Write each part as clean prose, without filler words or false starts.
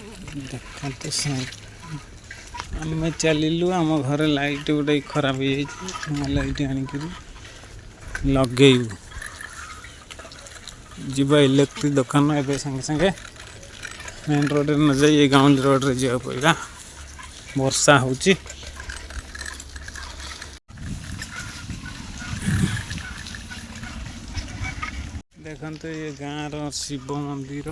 देखते आम चलू आम घर लाइट गोटे खराब हो लाइट आणिक लगेबू जीवा इलेक्ट्रिक दुकान ए संगे संगे मेन रोड न जाए गाँव रोड रे जा पड़ा वर्षा होची देखते ये गाँव रो शिव मंदिर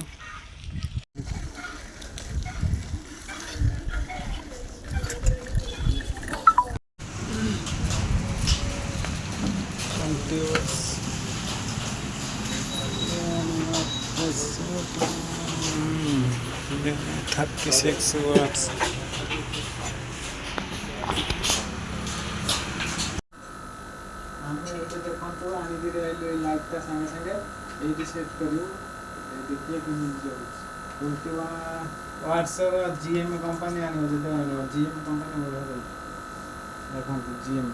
थर्टी सिक्स वाट्स देखो लाइटा सागे सागे ये सेट करूँ देखिए कि व्हाट्सएप जीएम कंपनी आने जीएम कंपनी बढ़िया देखो जीएम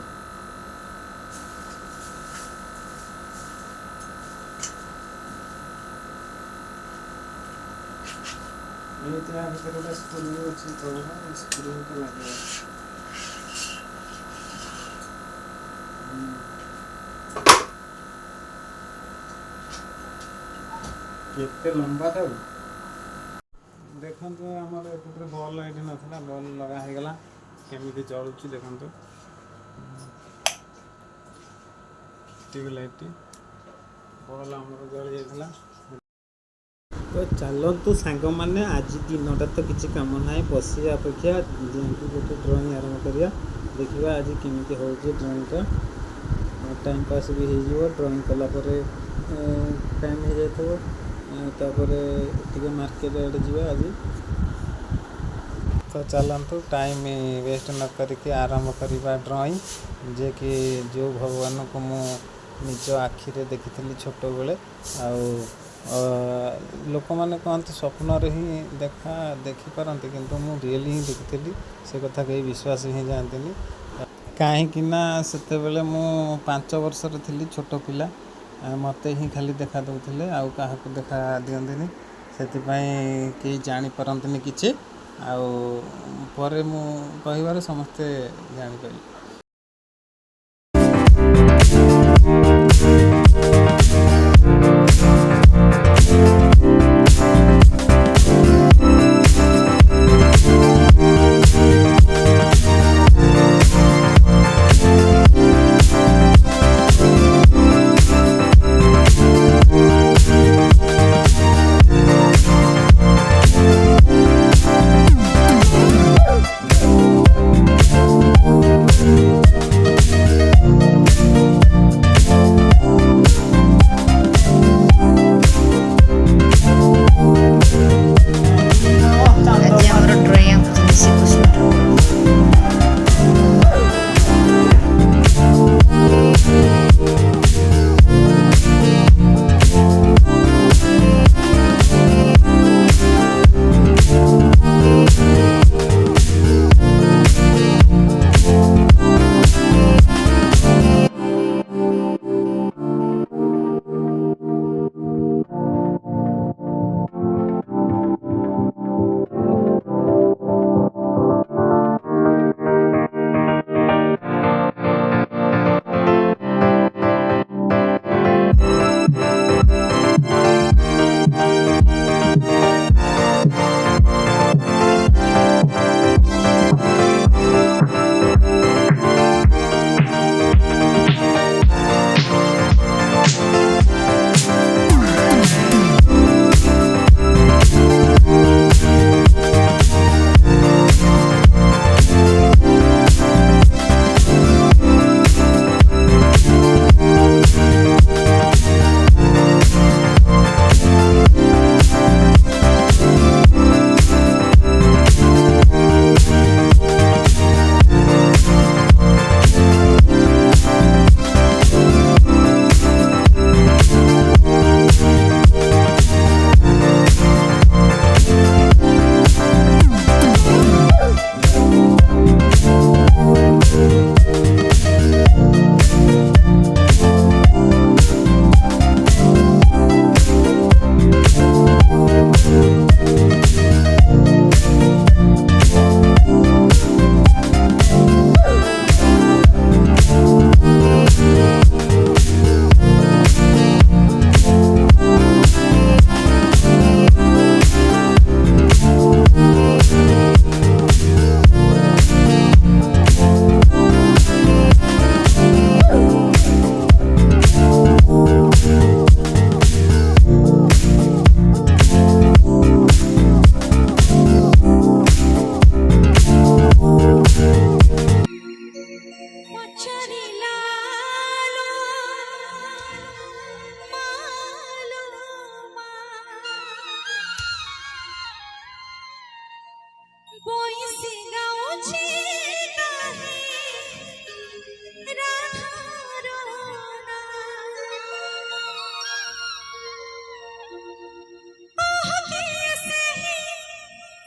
ये भर गोटे स्क्रू अच्छी तौर स्क्रू तो लगे केते लंबा था देखो आमर एपटे बल ये ना बल लगा होगा केमी जलुची देखो ट्यूबलाइट बल आम जली जाता तो चलतु सांग मैंने आज दिनटा तो किसी कम ना बस अपेक्षा गोटे ड्रॉइंग आरंभ करिया देखा आज केमी हो ड्रॉइंगटा टाइम पास भी हो ड्रॉइंग कलापर टाइम हो जापर मार्केट आड़े जा आज तो चलतु टाइम वेस्ट न करके आरंभ करवा ड्रॉइंग जे कि जो भगवान को मु निज आखिरे देखी छोट बेले लोक मैंने कहते स्वप्न ही देखिपारती किंतु मु रियल ही देखी से कथा कहीं विश्वास ही जाती कहीं से मु 5 वर्षर थी छोट पिला मत ही खाली देखा दौले आउ क्या देखा दिखती से कहीं जापारती किसी आउ मु कह समस्ते जापारे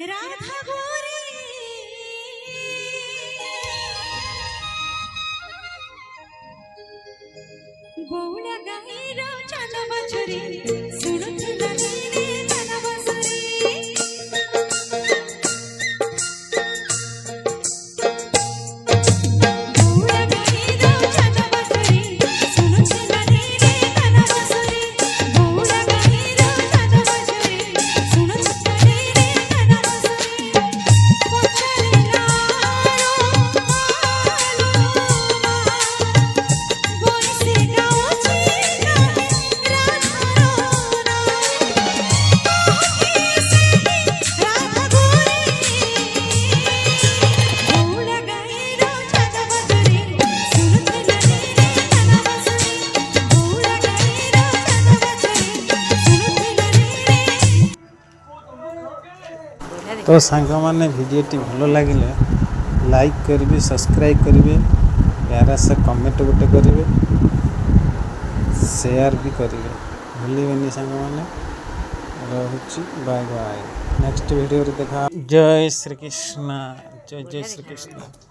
राधा गोरी गौड़ा गाईर चल बछरी सुनुथुला रे चल बसरी गौड़ा गाईर चल बछरी सुनुथुला रे चल बसरी गौड़ा गाईर चल बछरी सुनुथुला रे चल बसरी पछरी लारो गोइसे गाउची राधा रोना राधा गोरी गौड़ा गाईर चल बसरी सुनुथुला रे चल बसरी गौड़ा गाईर चल बसरी सुनुथुला रे तो सांग मैंने भिडियोटी भल लगे लाइक करेंगे सब्सक्राइब करेंगे प्यारा सा कमेंट गोटे करेंगे शेयर भी करेंगे भूलें सांग मैंने रोची बाय बाय नेक्स्ट वीडियो देखा जय श्री कृष्ण जय जय श्री कृष्ण।